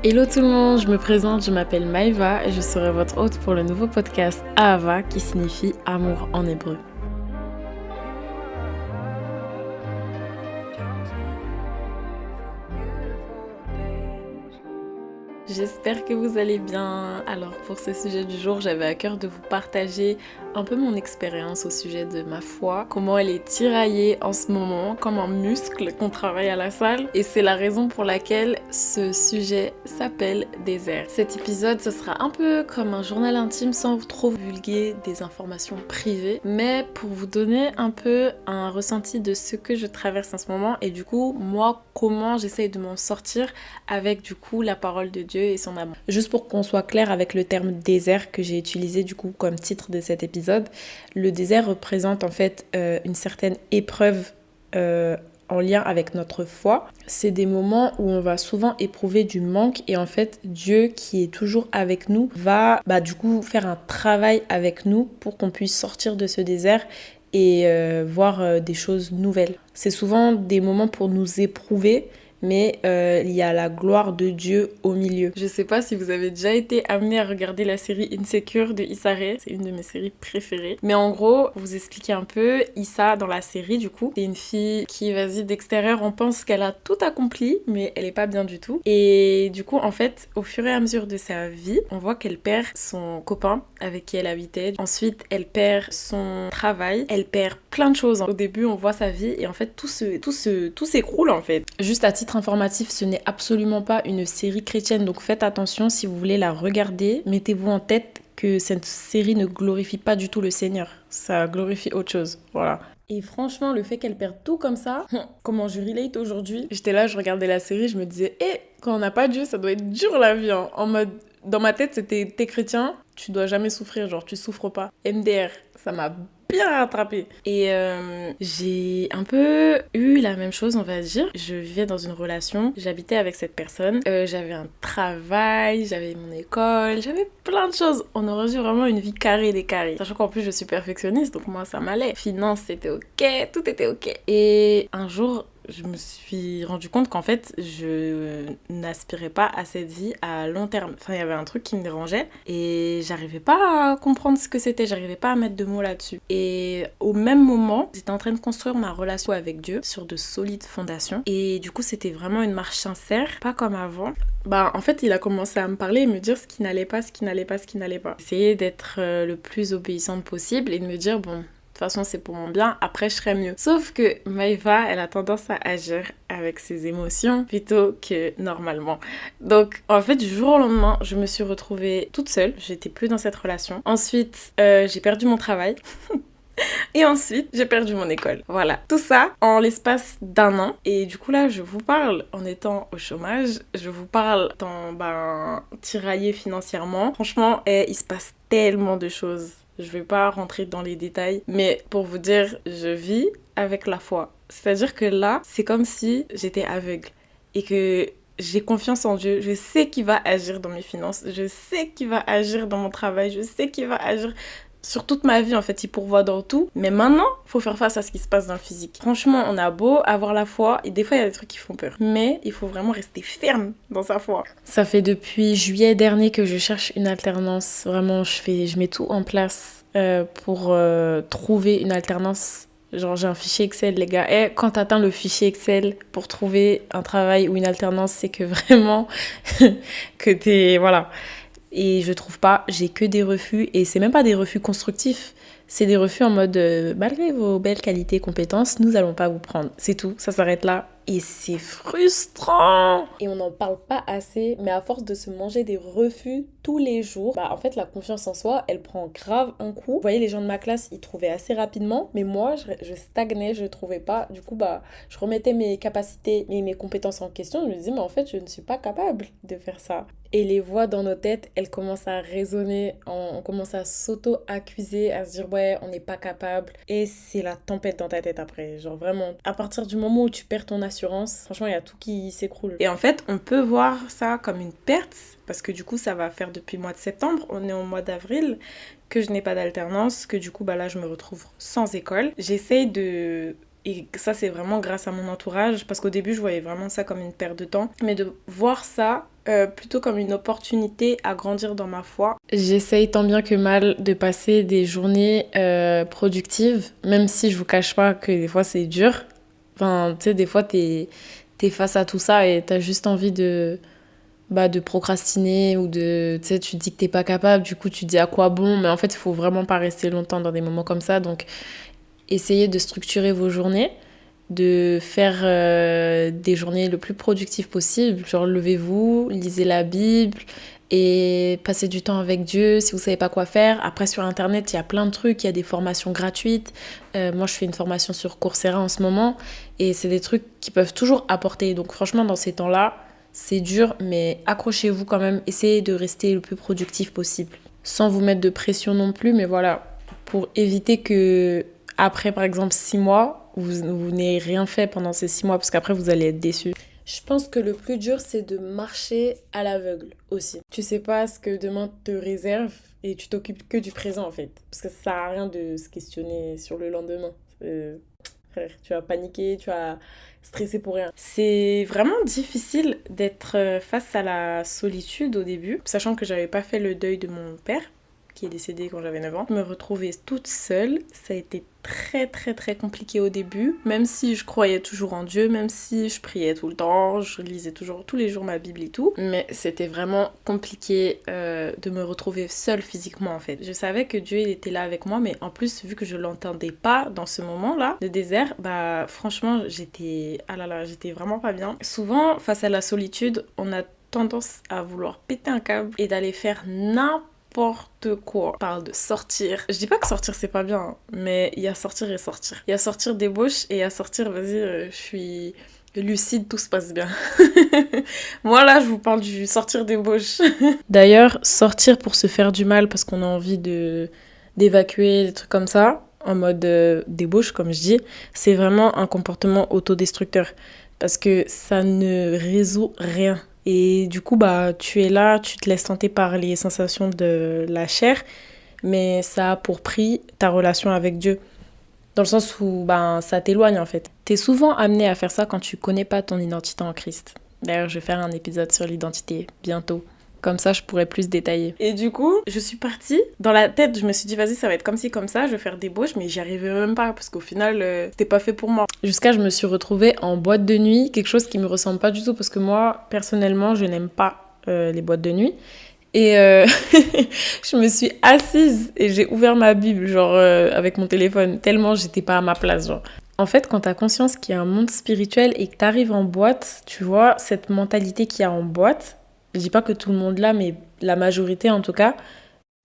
Hello tout le monde, je me présente, je m'appelle Maïva et je serai votre hôte pour le nouveau podcast Ahava qui signifie amour en hébreu. J'espère que vous allez bien. Alors pour ce sujet du jour, j'avais à cœur de vous partager un peu mon expérience au sujet de ma foi, comment elle est tiraillée en ce moment, comme un muscle qu'on travaille à la salle. Et c'est la raison pour laquelle ce sujet s'appelle désert. Cet épisode, ce sera un peu comme un journal intime sans trop vulguer des informations privées, mais pour vous donner un peu un ressenti de ce que je traverse en ce moment et du coup, moi, comment j'essaye de m'en sortir avec du coup la parole de Dieu et son amour. Juste pour qu'on soit clair avec le terme désert que j'ai utilisé du coup comme titre de cet épisode, le désert représente en fait une certaine épreuve en lien avec notre foi. C'est des moments où on va souvent éprouver du manque et en fait Dieu qui est toujours avec nous va du coup faire un travail avec nous pour qu'on puisse sortir de ce désert et voir des choses nouvelles. C'est souvent des moments pour nous éprouver, mais il y a la gloire de Dieu au milieu. Je sais pas si vous avez déjà été amené à regarder la série Insecure de Issa Rae, c'est une de mes séries préférées. Mais en gros, pour vous expliquer un peu, Issa dans la série du coup, c'est une fille qui, d'extérieur, on pense qu'elle a tout accompli, mais elle est pas bien du tout. Et du coup, en fait, au fur et à mesure de sa vie, on voit qu'elle perd son copain avec qui elle habitait. Ensuite, elle perd son travail, elle perd plein de choses. Au début, on voit sa vie et en fait, tout s'écroule en fait. Juste à titre informatif, ce n'est absolument pas une série chrétienne, donc faites attention si vous voulez la regarder. Mettez-vous en tête que cette série ne glorifie pas du tout le Seigneur. Ça glorifie autre chose. Voilà. Et franchement, le fait qu'elle perde tout comme ça, comment je relate aujourd'hui. J'étais là, je regardais la série, je me disais, quand on n'a pas Dieu, ça doit être dur la vie. Hein. En mode, dans ma tête, c'était, t'es chrétien, tu dois jamais souffrir, genre tu souffres pas. MDR, ça m'a bien rattrapé. Et j'ai un peu eu la même chose, on va dire. Je vivais dans une relation, j'habitais avec cette personne, j'avais un travail, j'avais mon école, j'avais plein de choses. On aurait eu vraiment une vie carrée des carrés. Sachant qu'en plus je suis perfectionniste, donc moi ça m'allait. Finance c'était ok, tout était ok. Et un jour, je me suis rendu compte qu'en fait, je n'aspirais pas à cette vie à long terme. Enfin, il y avait un truc qui me dérangeait et j'arrivais pas à comprendre ce que c'était, j'arrivais pas à mettre de mots là-dessus. Et au même moment, j'étais en train de construire ma relation avec Dieu sur de solides fondations. Et du coup, c'était vraiment une marche sincère, pas comme avant. En fait, il a commencé à me parler et me dire ce qui n'allait pas. Essayer d'être le plus obéissante possible et de me dire, bon, de toute façon, c'est pour mon bien, après je serai mieux. Sauf que Maïva, elle a tendance à agir avec ses émotions plutôt que normalement. Donc, en fait, du jour au lendemain, je me suis retrouvée toute seule. J'étais plus dans cette relation. Ensuite, j'ai perdu mon travail. Et ensuite, j'ai perdu mon école. Voilà. Tout ça en l'espace d'un an. Et du coup, là, je vous parle en étant au chômage. Je vous parle en tiraillée financièrement. Franchement, il se passe tellement de choses. Je vais pas rentrer dans les détails, mais pour vous dire, je vis avec la foi. C'est-à-dire que là, c'est comme si j'étais aveugle et que j'ai confiance en Dieu. Je sais qu'il va agir dans mes finances, je sais qu'il va agir dans mon travail, je sais qu'il va agir sur toute ma vie, en fait, il pourvoit dans tout. Mais maintenant, il faut faire face à ce qui se passe dans le physique. Franchement, on a beau avoir la foi, et des fois, il y a des trucs qui font peur. Mais il faut vraiment rester ferme dans sa foi. Ça fait depuis juillet dernier que je cherche une alternance. Vraiment, je mets tout en place pour trouver une alternance. Genre, j'ai un fichier Excel, les gars. Et quand t'atteins le fichier Excel pour trouver un travail ou une alternance, c'est que vraiment, que t'es... Voilà. Et je trouve pas, j'ai que des refus, et c'est même pas des refus constructifs, c'est des refus en mode malgré vos belles qualités et compétences, nous allons pas vous prendre. C'est tout, ça s'arrête là. Et c'est frustrant. Et on n'en parle pas assez, mais à force de se manger des refus tous les jours, en fait la confiance en soi, elle prend grave un coup. Vous voyez, les gens de ma classe, ils trouvaient assez rapidement, mais moi, je stagnais, je trouvais pas. Du coup, je remettais mes capacités et mes compétences en question. Je me disais, mais en fait, je ne suis pas capable de faire ça. Et les voix dans nos têtes, elles commencent à résonner, on commence à s'auto-accuser, à se dire ouais, on n'est pas capable. Et c'est la tempête dans ta tête après, genre vraiment. À partir du moment où tu perds ton assurance, franchement, il y a tout qui s'écroule. Et en fait, on peut voir ça comme une perte, parce que du coup, ça va faire depuis le mois de septembre, on est au mois d'avril, que je n'ai pas d'alternance, que du coup, là, je me retrouve sans école. J'essaye de Et ça, c'est vraiment grâce à mon entourage, parce qu'au début, je voyais vraiment ça comme une perte de temps. Mais de voir ça plutôt comme une opportunité à grandir dans ma foi. J'essaye tant bien que mal de passer des journées productives, même si je vous cache pas que des fois, c'est dur. Enfin, tu sais, des fois, t'es face à tout ça et t'as juste envie de procrastiner ou tu sais, tu te dis que t'es pas capable, du coup, tu te dis à quoi bon, mais en fait, il faut vraiment pas rester longtemps dans des moments comme ça, donc essayez de structurer vos journées, de faire des journées le plus productives possible. Genre, levez-vous, lisez la Bible et passez du temps avec Dieu si vous savez pas quoi faire. Après, sur Internet, il y a plein de trucs, il y a des formations gratuites. Moi, je fais une formation sur Coursera en ce moment et c'est des trucs qui peuvent toujours apporter. Donc, franchement, dans ces temps-là, c'est dur, mais accrochez-vous quand même. Essayez de rester le plus productif possible. Sans vous mettre de pression non plus, mais voilà, pour éviter que après, par exemple, 6 mois, vous n'ayez rien fait pendant ces 6 mois, parce qu'après, vous allez être déçus. Je pense que le plus dur, c'est de marcher à l'aveugle aussi. Tu sais pas ce que demain te réserve et tu t'occupes que du présent, en fait. Parce que ça sert à rien de se questionner sur le lendemain. Frère, tu vas paniquer, tu vas stresser pour rien. C'est vraiment difficile d'être face à la solitude au début, sachant que j'avais pas fait le deuil de mon père, qui est décédé quand j'avais 9 ans. Me retrouver toute seule, ça a été très très très compliqué au début, même si je croyais toujours en Dieu, même si je priais tout le temps, je lisais toujours tous les jours ma Bible et tout, mais c'était vraiment compliqué de me retrouver seule physiquement en fait. Je savais que Dieu il était là avec moi, mais en plus vu que je l'entendais pas dans ce moment-là de désert, bah franchement j'étais j'étais vraiment pas bien. Souvent face à la solitude, on a tendance à vouloir péter un câble et d'aller faire n'importe quoi. On parle de sortir. Je dis pas que sortir c'est pas bien, hein, mais il y a sortir et sortir. Il y a sortir débauche et il y a sortir, vas-y, je suis lucide, tout se passe bien. Moi là, je vous parle du sortir débauche. D'ailleurs, sortir pour se faire du mal parce qu'on a envie d'évacuer, des trucs comme ça, en mode débauche, comme je dis, c'est vraiment un comportement autodestructeur parce que ça ne résout rien. Et du coup, bah, tu es là, tu te laisses tenter par les sensations de la chair, mais ça a pour prix ta relation avec Dieu. Dans le sens où ben, ça t'éloigne en fait. T'es souvent amené à faire ça quand tu connais pas ton identité en Christ. D'ailleurs, je vais faire un épisode sur l'identité bientôt. Comme ça, je pourrais plus détailler. Et du coup, je suis partie. Dans la tête, je me suis dit, vas-y, ça va être comme ci, comme ça. Je vais faire des bauches, mais j'y arrivais même pas. Parce qu'au final, c'était pas fait pour moi. Jusqu'à je me suis retrouvée en boîte de nuit. Quelque chose qui me ressemble pas du tout. Parce que moi, personnellement, je n'aime pas les boîtes de nuit. Et je me suis assise et j'ai ouvert ma Bible, genre, avec mon téléphone. Tellement j'étais pas à ma place, genre. En fait, quand t'as conscience qu'il y a un monde spirituel et que t'arrives en boîte, tu vois, cette mentalité qu'il y a en boîte, je dis pas que tout le monde l'a, mais la majorité en tout cas,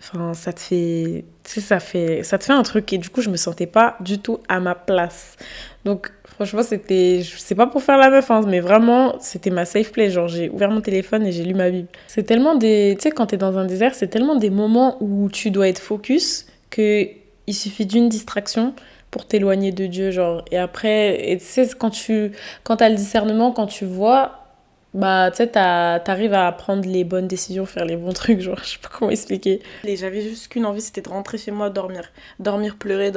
enfin, ça te fait, tu sais, ça te fait un truc et du coup, je me sentais pas du tout à ma place. Donc, franchement, c'est pas pour faire la meuf, hein, mais vraiment, c'était ma safe place. Genre, j'ai ouvert mon téléphone et j'ai lu ma Bible. C'est tellement tu sais, quand t'es dans un désert, c'est tellement des moments où tu dois être focus que il suffit d'une distraction pour t'éloigner de Dieu, genre. Et après, et tu sais, quand t'as le discernement, quand tu vois, bah, tu sais, t'arrives à prendre les bonnes décisions, faire les bons trucs, genre, je sais pas comment expliquer. Et j'avais juste qu'une envie, c'était de rentrer chez moi, dormir. Dormir, pleurer,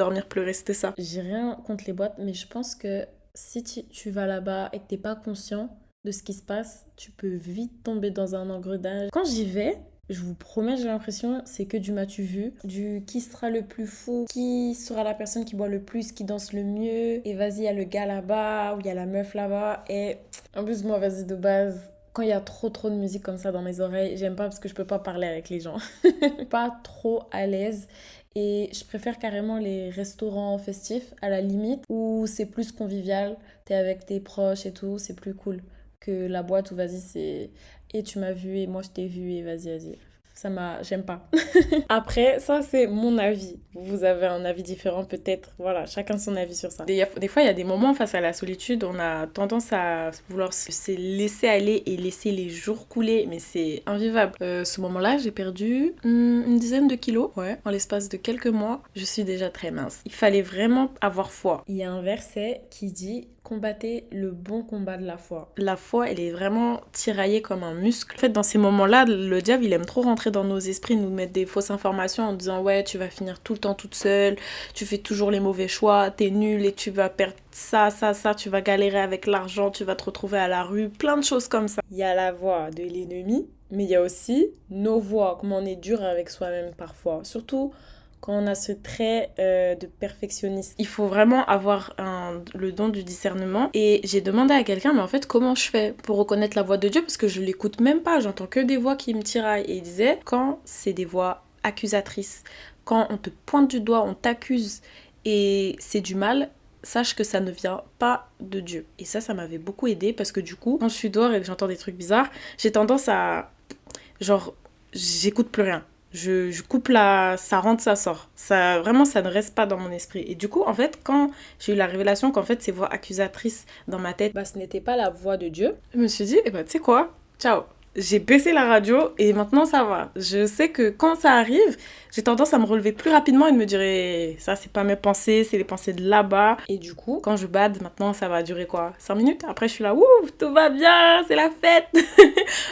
c'était ça. J'ai rien contre les boîtes, mais je pense que si tu vas là-bas et que t'es pas conscient de ce qui se passe, tu peux vite tomber dans un engrenage. Quand j'y vais, je vous promets, j'ai l'impression, c'est que du m'as-tu vu, du qui sera le plus fou, qui sera la personne qui boit le plus, qui danse le mieux, et vas-y, il y a le gars là-bas, ou il y a la meuf là-bas, et en plus, moi, vas-y, de base, quand il y a trop de musique comme ça dans mes oreilles, j'aime pas parce que je peux pas parler avec les gens. Pas trop à l'aise. Et je préfère carrément les restaurants festifs, à la limite, où c'est plus convivial, t'es avec tes proches et tout, c'est plus cool que la boîte où vas-y, c'est et tu m'as vu et moi je t'ai vu et vas-y. J'aime pas. Après, ça c'est mon avis. Vous avez un avis différent peut-être. Voilà, chacun son avis sur ça. Des fois, il y a des moments face à la solitude, on a tendance à vouloir se laisser aller et laisser les jours couler, mais c'est invivable. Ce moment-là, j'ai perdu une dizaine de kilos. Ouais, en l'espace de quelques mois, je suis déjà très mince. Il fallait vraiment avoir foi. Il y a un verset qui dit: combattez le bon combat de la foi. La foi, elle est vraiment tiraillée comme un muscle. En fait, dans ces moments-là, le diable, il aime trop rentrer rentrer dans nos esprits, nous mettre des fausses informations en disant ouais, tu vas finir tout le temps toute seule, tu fais toujours les mauvais choix, t'es nulle et tu vas perdre ça, tu vas galérer avec l'argent, tu vas te retrouver à la rue, plein de choses comme ça. Il y a la voix de l'ennemi, mais il y a aussi nos voix, comment on est dur avec soi-même parfois, surtout quand on a ce trait de perfectionniste. Il faut vraiment avoir le don du discernement. Et j'ai demandé à quelqu'un, mais en fait, comment je fais pour reconnaître la voix de Dieu? Parce que je l'écoute même pas, j'entends que des voix qui me tiraillent. Et il disait, quand c'est des voix accusatrices, quand on te pointe du doigt, on t'accuse et c'est du mal, sache que ça ne vient pas de Dieu. Et ça m'avait beaucoup aidé parce que du coup, quand je suis dehors et que j'entends des trucs bizarres, j'ai tendance à... genre, j'écoute plus rien. Je coupe ça rentre, ça sort. Ça, vraiment, ça ne reste pas dans mon esprit. Et du coup, en fait, quand j'ai eu la révélation qu'en fait, ces voix accusatrices dans ma tête, ce n'était pas la voix de Dieu, je me suis dit, tu sais quoi? Ciao. J'ai baissé la radio et maintenant ça va. Je sais que quand ça arrive, j'ai tendance à me relever plus rapidement et de me dire ça c'est pas mes pensées, c'est les pensées de là-bas. Et du coup, quand je bade, maintenant ça va durer quoi? 5 minutes? Après je suis là, ouh, tout va bien, c'est la fête.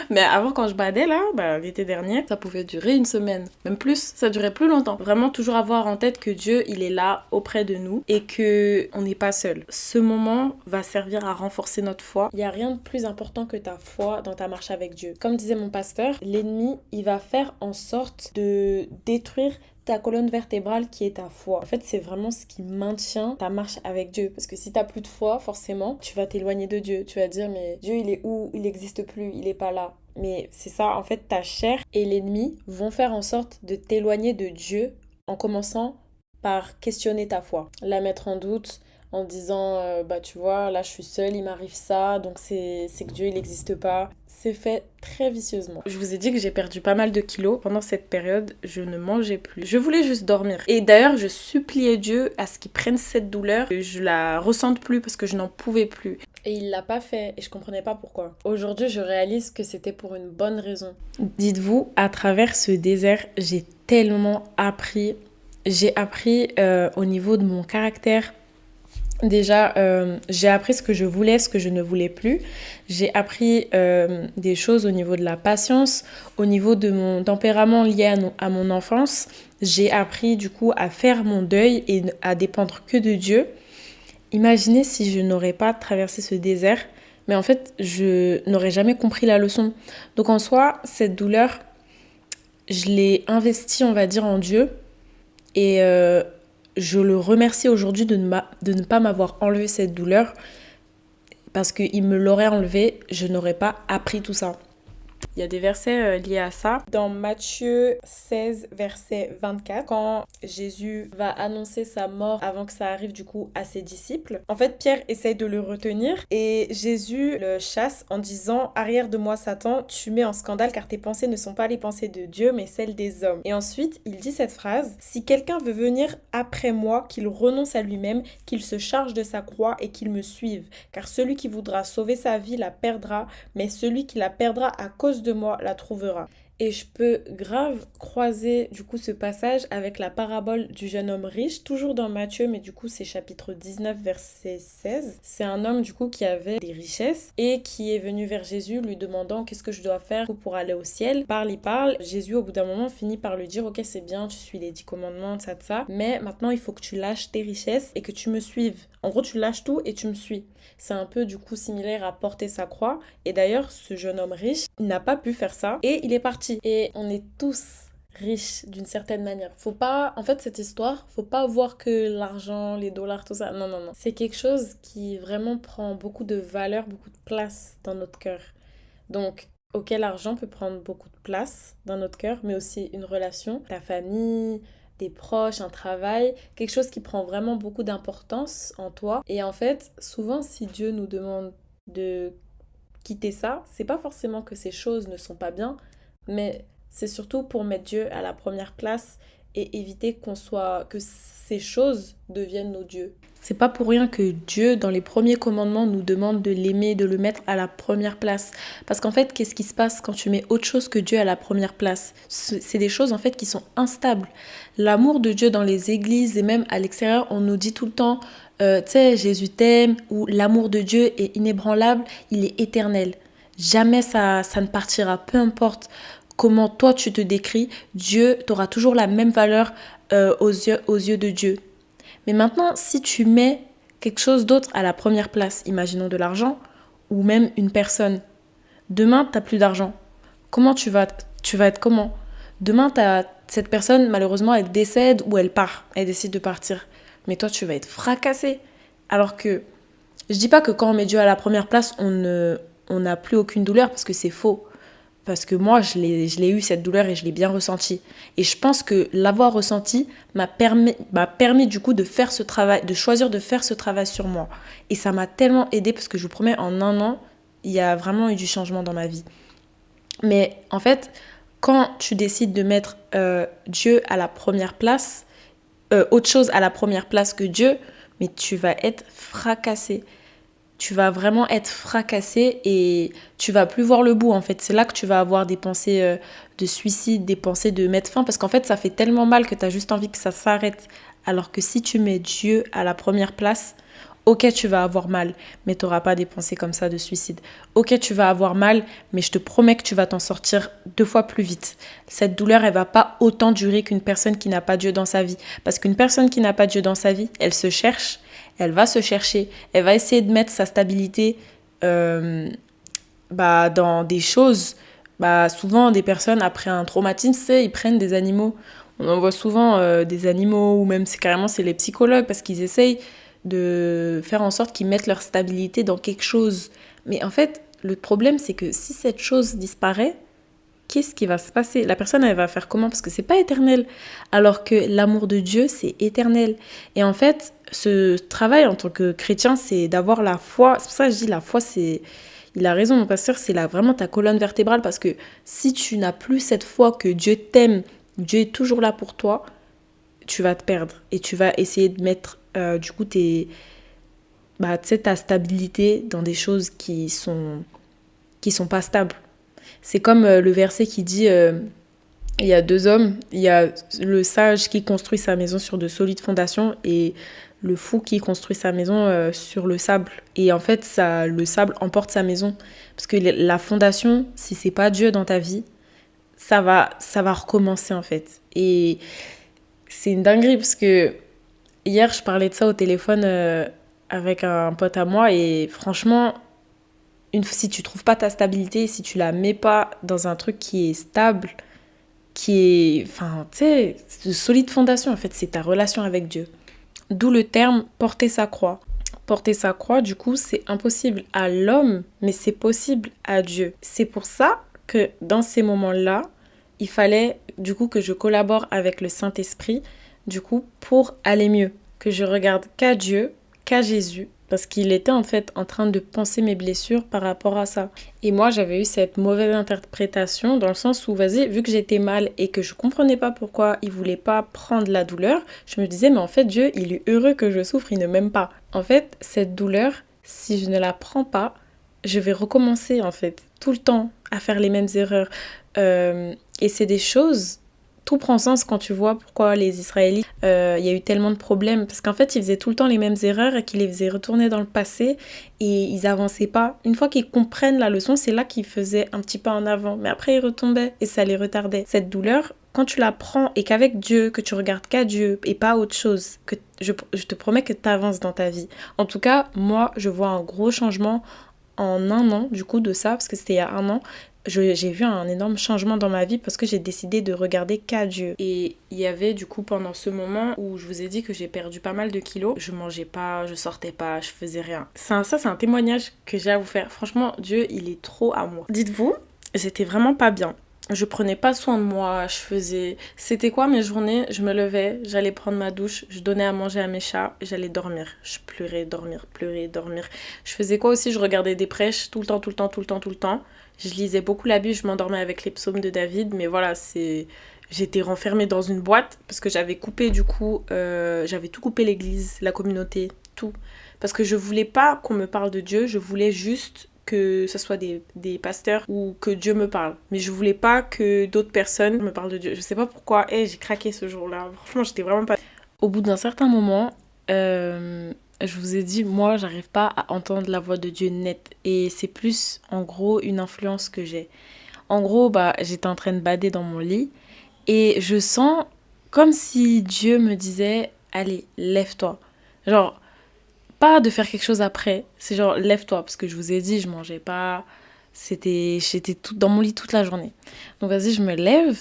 Mais avant quand je badais là, l'été dernier, ça pouvait durer une semaine. Même plus, ça durait plus longtemps. Vraiment toujours avoir en tête que Dieu, il est là auprès de nous et que on n'est pas seul. Ce moment va servir à renforcer notre foi. Il n'y a rien de plus important que ta foi dans ta marche avec Dieu. Comme disait mon pasteur, l'ennemi, il va faire en sorte de détruire ta colonne vertébrale qui est ta foi. En fait, c'est vraiment ce qui maintient ta marche avec Dieu. Parce que si t'as plus de foi, forcément, tu vas t'éloigner de Dieu. Tu vas dire, mais Dieu, il est où? Il n'existe plus, il n'est pas là. Mais c'est ça, en fait, ta chair et l'ennemi vont faire en sorte de t'éloigner de Dieu en commençant par questionner ta foi, la mettre en doute, en disant tu vois là je suis seule, il m'arrive ça, donc c'est que Dieu il n'existe pas. C'est fait très vicieusement. Je vous ai dit que j'ai perdu pas mal de kilos pendant cette période, je ne mangeais plus, je voulais juste dormir. Et d'ailleurs je suppliais Dieu à ce qu'il prenne cette douleur, que je la ressente plus parce que je n'en pouvais plus. Et il l'a pas fait et je comprenais pas pourquoi. Aujourd'hui je réalise que c'était pour une bonne raison. Dites-vous, à travers ce désert j'ai tellement appris. J'ai appris au niveau de mon caractère. Déjà, j'ai appris ce que je voulais, ce que je ne voulais plus. J'ai appris des choses au niveau de la patience, au niveau de mon tempérament lié à mon enfance. J'ai appris du coup à faire mon deuil et à dépendre que de Dieu. Imaginez si je n'aurais pas traversé ce désert, mais en fait, je n'aurais jamais compris la leçon. Donc en soi, cette douleur, je l'ai investie, on va dire, en Dieu. Et je le remercie aujourd'hui de ne pas m'avoir enlevé cette douleur parce qu'il me l'aurait enlevé, je n'aurais pas appris tout ça. Il y a des versets liés à ça. Dans Matthieu 16, verset 24, quand Jésus va annoncer sa mort avant que ça arrive du coup à ses disciples, en fait Pierre essaye de le retenir et Jésus le chasse en disant « Arrière de moi Satan, tu mets en scandale car tes pensées ne sont pas les pensées de Dieu mais celles des hommes. » Et ensuite il dit cette phrase « Si quelqu'un veut venir après moi, qu'il renonce à lui-même, qu'il se charge de sa croix et qu'il me suive. Car celui qui voudra sauver sa vie la perdra, mais celui qui la perdra à cause de moi la trouvera. » Et je peux grave croiser du coup ce passage avec la parabole du jeune homme riche, toujours dans Matthieu, mais du coup c'est chapitre 19 verset 16. C'est un homme du coup qui avait des richesses et qui est venu vers Jésus lui demandant qu'est-ce que je dois faire pour aller au ciel. Il parle. Jésus au bout d'un moment finit par lui dire ok c'est bien, tu suis les 10 commandements, ça, mais maintenant il faut que tu lâches tes richesses et que tu me suives. En gros tu lâches tout et tu me suis. C'est un peu du coup similaire à porter sa croix. Et d'ailleurs, ce jeune homme riche, il n'a pas pu faire ça et il est parti. Et on est tous riches d'une certaine manière. Faut pas, en fait, cette histoire, faut pas voir que l'argent, les dollars, tout ça. Non. C'est quelque chose qui vraiment prend beaucoup de valeur, beaucoup de place dans notre cœur. Donc, ok, l'argent peut prendre beaucoup de place dans notre cœur, mais aussi une relation, ta famille, des proches, un travail, quelque chose qui prend vraiment beaucoup d'importance en toi. Et en fait, souvent, si Dieu nous demande de quitter ça, c'est pas forcément que ces choses ne sont pas bien, mais c'est surtout pour mettre Dieu à la première place et éviter que ces choses deviennent nos dieux. C'est pas pour rien que Dieu, dans les premiers commandements, nous demande de l'aimer, de le mettre à la première place. Parce qu'en fait, qu'est-ce qui se passe quand tu mets autre chose que Dieu à la première place? C'est des choses en fait qui sont instables. L'amour de Dieu dans les églises et même à l'extérieur, on nous dit tout le temps, tu sais, Jésus t'aime, ou l'amour de Dieu est inébranlable, il est éternel. Jamais ça ne partira, peu importe comment toi tu te décris, Dieu, tu auras toujours la même valeur aux yeux de Dieu. Mais maintenant, si tu mets quelque chose d'autre à la première place, imaginons de l'argent, ou même une personne, demain, tu n'as plus d'argent. Comment tu vas être comment? Demain, cette personne, malheureusement, elle décède ou elle part. Elle décide de partir. Mais toi, tu vas être fracassé. Alors que, je dis pas que quand on met Dieu à la première place, on n'a plus aucune douleur, parce que c'est faux. Parce que moi, je l'ai eu cette douleur et je l'ai bien ressentie. Et je pense que l'avoir ressenti m'a permis du coup de faire ce travail, de choisir de faire ce travail sur moi. Et ça m'a tellement aidée parce que je vous promets, en un an, il y a vraiment eu du changement dans ma vie. Mais en fait, quand tu décides de mettre Dieu à la première place, autre chose à la première place que Dieu, mais tu vas être fracassé. Tu vas vraiment être fracassé et tu vas plus voir le bout en fait. C'est là que tu vas avoir des pensées de suicide, des pensées de mettre fin parce qu'en fait ça fait tellement mal que tu as juste envie que ça s'arrête. Alors que si tu mets Dieu à la première place, ok tu vas avoir mal, mais tu n'auras pas des pensées comme ça de suicide. Ok tu vas avoir mal, mais je te promets que tu vas t'en sortir 2 fois plus vite. Cette douleur elle va pas autant durer qu'une personne qui n'a pas Dieu dans sa vie. Parce qu'une personne qui n'a pas Dieu dans sa vie, elle se cherche. Elle va se chercher, elle va essayer de mettre sa stabilité dans des choses. Souvent, des personnes, après un traumatisme, ils prennent des animaux. On en voit souvent des animaux, ou même c'est les psychologues, parce qu'ils essayent de faire en sorte qu'ils mettent leur stabilité dans quelque chose. Mais en fait, le problème, c'est que si cette chose disparaît, qu'est-ce qui va se passer? La personne, elle va faire comment? Parce que c'est pas éternel. Alors que l'amour de Dieu, c'est éternel. Et en fait, ce travail en tant que chrétien, c'est d'avoir la foi. C'est pour ça que je dis la foi, c'est... Il a raison, mon pasteur, c'est là vraiment ta colonne vertébrale. Parce que si tu n'as plus cette foi que Dieu t'aime, Dieu est toujours là pour toi, tu vas te perdre. Et tu vas essayer de mettre, du coup, ta stabilité dans des choses qui sont pas stables. C'est comme le verset qui dit il y a 2 hommes, il y a le sage qui construit sa maison sur de solides fondations et le fou qui construit sa maison sur le sable. Et en fait, le sable emporte sa maison. Parce que la fondation, si c'est pas Dieu dans ta vie, ça va recommencer en fait. Et c'est une dinguerie parce que hier, je parlais de ça au téléphone avec un pote à moi et franchement, si tu trouves pas ta stabilité, si tu la mets pas dans un truc qui est stable, qui est, enfin, tu sais, de solide fondation, en fait, c'est ta relation avec Dieu. D'où le terme porter sa croix. Porter sa croix, du coup, c'est impossible à l'homme, mais c'est possible à Dieu. C'est pour ça que dans ces moments-là, il fallait, du coup, que je collabore avec le Saint-Esprit, du coup, pour aller mieux. Que je regarde qu'à Dieu, qu'à Jésus, parce qu'il était en fait en train de penser mes blessures par rapport à ça. Et moi, j'avais eu cette mauvaise interprétation dans le sens où, vas-y, vu que j'étais mal et que je comprenais pas pourquoi il voulait pas prendre la douleur, je me disais, mais en fait, Dieu, il est heureux que je souffre, il ne m'aime pas. En fait, cette douleur, si je ne la prends pas, je vais recommencer en fait, tout le temps, à faire les mêmes erreurs. Et c'est des choses... Tout prend sens quand tu vois pourquoi les Israélites, il y a eu tellement de problèmes. Parce qu'en fait, ils faisaient tout le temps les mêmes erreurs et qu'ils les faisaient retourner dans le passé et ils avançaient pas. Une fois qu'ils comprennent la leçon, c'est là qu'ils faisaient un petit pas en avant. Mais après, ils retombaient et ça les retardait. Cette douleur, quand tu la prends et qu'avec Dieu, que tu regardes qu'à Dieu et pas autre chose, que je te promets que tu avances dans ta vie. En tout cas, moi, je vois un gros changement en un an, du coup, de ça, parce que c'était il y a un an. J'ai vu un énorme changement dans ma vie parce que j'ai décidé de regarder qu'à Dieu. Et il y avait du coup pendant ce moment où je vous ai dit que j'ai perdu pas mal de kilos, je mangeais pas, je sortais pas, je faisais rien. Ça c'est un témoignage que j'ai à vous faire. Franchement, Dieu, il est trop à moi. Dites-vous, j'étais vraiment pas bien. Je prenais pas soin de moi, C'était quoi mes journées? Je me levais, j'allais prendre ma douche, je donnais à manger à mes chats, j'allais dormir. Je pleurais, dormir, pleurer, dormir. Je faisais quoi aussi? Je regardais des prêches tout le temps, tout le temps, tout le temps, tout le temps. Je lisais beaucoup la Bible, je m'endormais avec les psaumes de David, mais voilà, j'étais renfermée dans une boîte parce que j'avais coupé du coup, j'avais tout coupé l'église, la communauté, tout. Parce que je voulais pas qu'on me parle de Dieu, je voulais juste que ce soit des pasteurs ou que Dieu me parle. Mais je voulais pas que d'autres personnes me parlent de Dieu. Je sais pas pourquoi, j'ai craqué ce jour-là. Franchement, j'étais vraiment pas... Au bout d'un certain moment, je vous ai dit, moi, j'arrive pas à entendre la voix de Dieu nette. Et c'est plus, en gros, une influence que j'ai. En gros, bah, j'étais en train de bader dans mon lit et je sens comme si Dieu me disait, allez, lève-toi. Genre, pas de faire quelque chose après, c'est genre, lève-toi, parce que je vous ai dit, je mangeais pas, j'étais dans mon lit toute la journée. Donc vas-y, je me lève,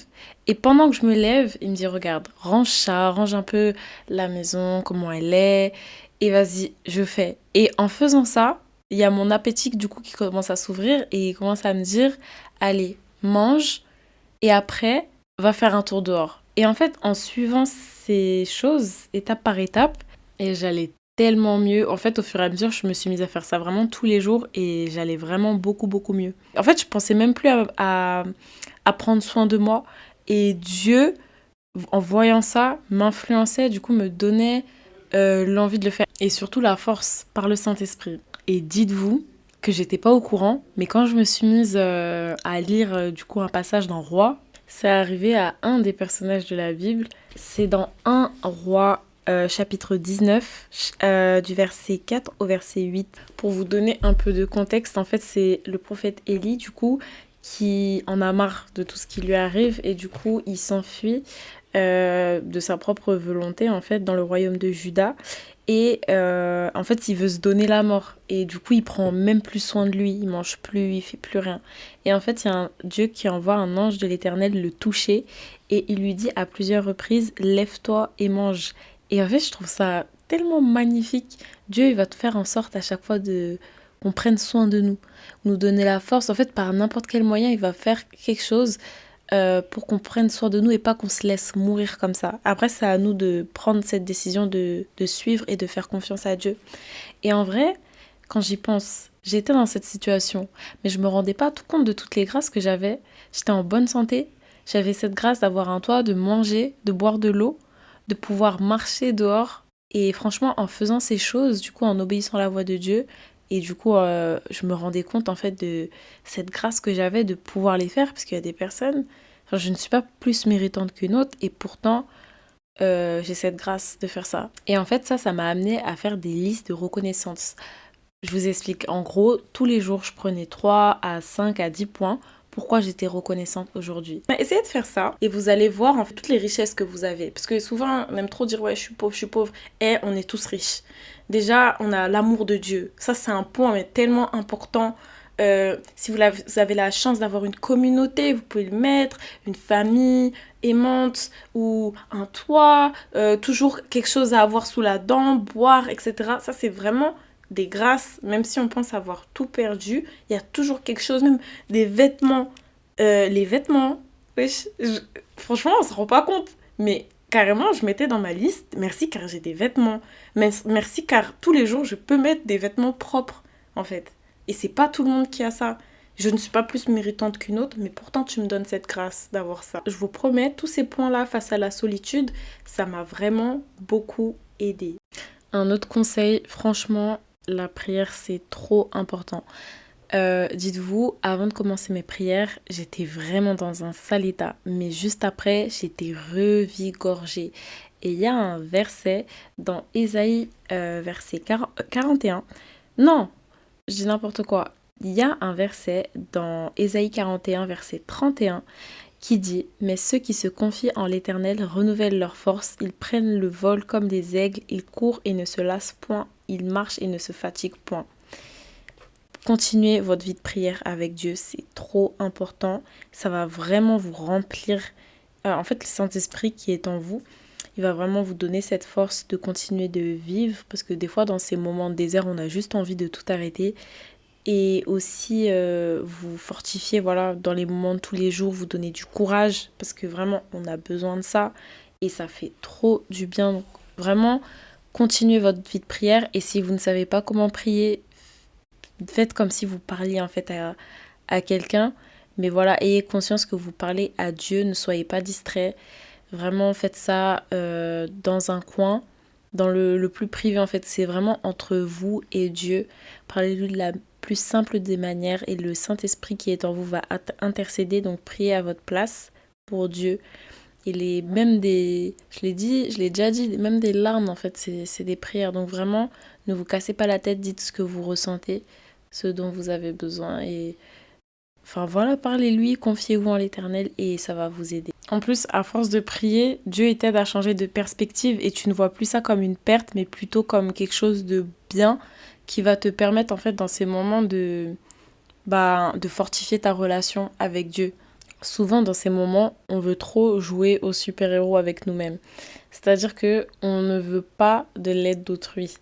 et pendant que je me lève, il me dit, regarde, range ça, range un peu la maison, comment elle est, et vas-y, je fais. Et en faisant ça, il y a mon appétit du coup qui commence à s'ouvrir, et il commence à me dire, allez, mange, et après, va faire un tour dehors. Et en fait, en suivant ces choses, étape par étape, et j'allais tellement mieux. En fait, au fur et à mesure, je me suis mise à faire ça vraiment tous les jours et j'allais vraiment beaucoup, beaucoup mieux. En fait, je pensais même plus à prendre soin de moi. Et Dieu, en voyant ça, m'influençait, du coup, me donnait l'envie de le faire. Et surtout la force par le Saint-Esprit. Et dites-vous que j'étais pas au courant, mais quand je me suis mise à lire du coup un passage dans Roi, c'est arrivé à un des personnages de la Bible. C'est dans 1 Roi chapitre 19, du verset 4 au verset 8. Pour vous donner un peu de contexte, en fait, c'est le prophète Élie, du coup, qui en a marre de tout ce qui lui arrive et du coup, il s'enfuit de sa propre volonté, en fait, dans le royaume de Juda. Et en fait, il veut se donner la mort. Et du coup, il prend même plus soin de lui. Il mange plus, il fait plus rien. Et en fait, il y a un Dieu qui envoie un ange de l'Éternel le toucher. Et il lui dit à plusieurs reprises, lève-toi et mange. Et en fait, je trouve ça tellement magnifique. Dieu, il va te faire en sorte à chaque fois de qu'on prenne soin de nous. Nous donner la force. En fait, par n'importe quel moyen, il va faire quelque chose pour qu'on prenne soin de nous et pas qu'on se laisse mourir comme ça. Après, c'est à nous de prendre cette décision de suivre et de faire confiance à Dieu. Et en vrai, quand j'y pense, j'étais dans cette situation, mais je me rendais pas tout compte de toutes les grâces que j'avais. J'étais en bonne santé, j'avais cette grâce d'avoir un toit, de manger, de boire de l'eau, de pouvoir marcher dehors. Et franchement, en faisant ces choses, du coup, en obéissant à la voix de Dieu, et du coup, je me rendais compte en fait de cette grâce que j'avais de pouvoir les faire, parce qu'il y a des personnes, enfin, je ne suis pas plus méritante qu'une autre, et pourtant, j'ai cette grâce de faire ça. Et en fait, ça m'a amené à faire des listes de reconnaissance. Je vous explique. En gros, tous les jours, je prenais 3 à 5 à 10 points. Pourquoi j'étais reconnaissante aujourd'hui. Essayez de faire ça et vous allez voir en fait toutes les richesses que vous avez. Parce que souvent, on aime trop dire ouais, je suis pauvre, je suis pauvre. Et on est tous riches. Déjà, on a l'amour de Dieu. Ça, c'est un point mais tellement important. Si vous avez la chance d'avoir une communauté, vous pouvez le mettre, une famille aimante ou un toit, toujours quelque chose à avoir sous la dent, boire, etc. Ça, c'est vraiment des grâces, même si on pense avoir tout perdu, il y a toujours quelque chose, même des vêtements. Les vêtements, wesh, franchement, on se rend pas compte. Mais carrément, je mettais dans ma liste, merci car j'ai des vêtements. Merci car tous les jours, je peux mettre des vêtements propres, en fait. Et c'est pas tout le monde qui a ça. Je ne suis pas plus méritante qu'une autre, mais pourtant tu me donnes cette grâce d'avoir ça. Je vous promets, tous ces points-là face à la solitude, ça m'a vraiment beaucoup aidé. Un autre conseil, franchement, la prière, c'est trop important. Dites-vous, avant de commencer mes prières, j'étais vraiment dans un sale état. Mais juste après, j'étais revigorgée. Et il y a un verset dans Ésaïe, verset 41. Non, je dis n'importe quoi. Il y a un verset dans Ésaïe 41, verset 31, qui dit « Mais ceux qui se confient en l'Éternel renouvellent leur force, ils prennent le vol comme des aigles, ils courent et ne se lassent point, ils marchent et ne se fatiguent point. » Continuez votre vie de prière avec Dieu, c'est trop important. Ça va vraiment vous remplir. En fait, le Saint-Esprit qui est en vous, il va vraiment vous donner cette force de continuer de vivre. Parce que des fois, dans ces moments de désert, on a juste envie de tout arrêter. Et aussi, vous fortifier, voilà, dans les moments de tous les jours, vous donner du courage. Parce que vraiment, on a besoin de ça. Et ça fait trop du bien. Donc, vraiment, continuez votre vie de prière. Et si vous ne savez pas comment prier, faites comme si vous parliez en fait à quelqu'un, mais voilà, ayez conscience que vous parlez à Dieu, ne soyez pas distrait. Vraiment, faites ça dans un coin, dans le plus privé en fait. C'est vraiment entre vous et Dieu. Parlez-lui de la plus simple des manières et le Saint-Esprit qui est en vous va intercéder, donc priez à votre place pour Dieu. Et même des, je l'ai déjà dit, même des larmes en fait, c'est des prières. Donc vraiment, ne vous cassez pas la tête, dites ce que vous ressentez, ce dont vous avez besoin et Enfin voilà, parlez-lui, confiez-vous en l'Éternel et ça va vous aider. En plus, à force de prier, Dieu il t'aide à changer de perspective et tu ne vois plus ça comme une perte, mais plutôt comme quelque chose de bien qui va te permettre en fait dans ces moments de fortifier ta relation avec Dieu. Souvent dans ces moments, on veut trop jouer au super-héros avec nous-mêmes. C'est-à-dire que on ne veut pas de l'aide d'autrui.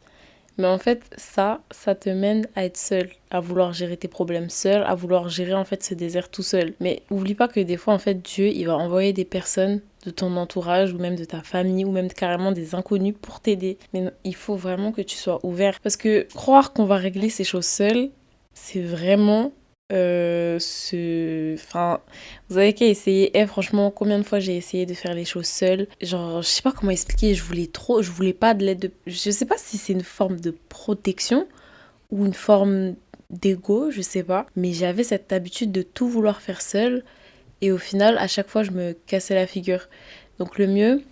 Mais en fait, ça te mène à être seul, à vouloir gérer tes problèmes seul, à vouloir gérer en fait ce désert tout seul. Mais oublie pas que des fois, en fait, Dieu, il va envoyer des personnes de ton entourage ou même de ta famille ou même carrément des inconnus pour t'aider. Mais il faut vraiment que tu sois ouvert. Parce que croire qu'on va régler ces choses seul, c'est vraiment enfin, vous avez qu'à essayer. Franchement, combien de fois j'ai essayé de faire les choses seule. Genre, je sais pas comment expliquer, je voulais pas de l'aide de... Je sais pas si c'est une forme de protection ou une forme d'ego, je sais pas. Mais j'avais cette habitude de tout vouloir faire seule. Et au final, à chaque fois, je me cassais la figure. Donc le mieux,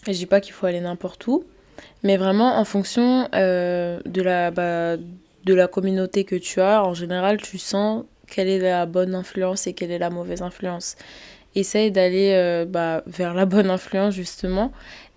je dis pas qu'il faut aller n'importe où, mais vraiment en fonction de la communauté que tu as, en général, tu sens quelle est la bonne influence et quelle est la mauvaise influence. Essaye d'aller vers la bonne influence justement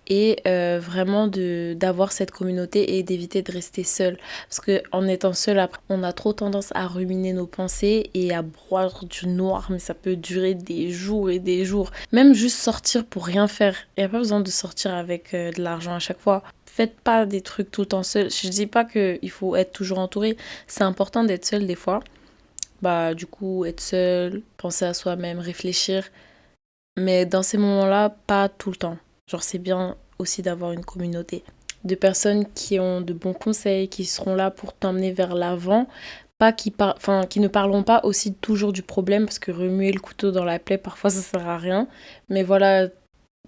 et vraiment d'avoir cette communauté et d'éviter de rester seul. Parce qu'en étant seul, après, on a trop tendance à ruminer nos pensées et à broire du noir, mais ça peut durer des jours et des jours. Même juste sortir pour rien faire. Il n'y a pas besoin de sortir avec de l'argent à chaque fois. Faites pas des trucs tout le temps seul. Je dis pas qu'il faut être toujours entouré. C'est important d'être seul des fois. Bah, du coup, être seul, penser à soi-même, réfléchir. Mais dans ces moments-là, pas tout le temps. Genre, c'est bien aussi d'avoir une communauté de personnes qui ont de bons conseils, qui seront là pour t'emmener vers l'avant, pas qui ne parleront pas aussi toujours du problème, parce que remuer le couteau dans la plaie, parfois ça sert à rien. Mais voilà,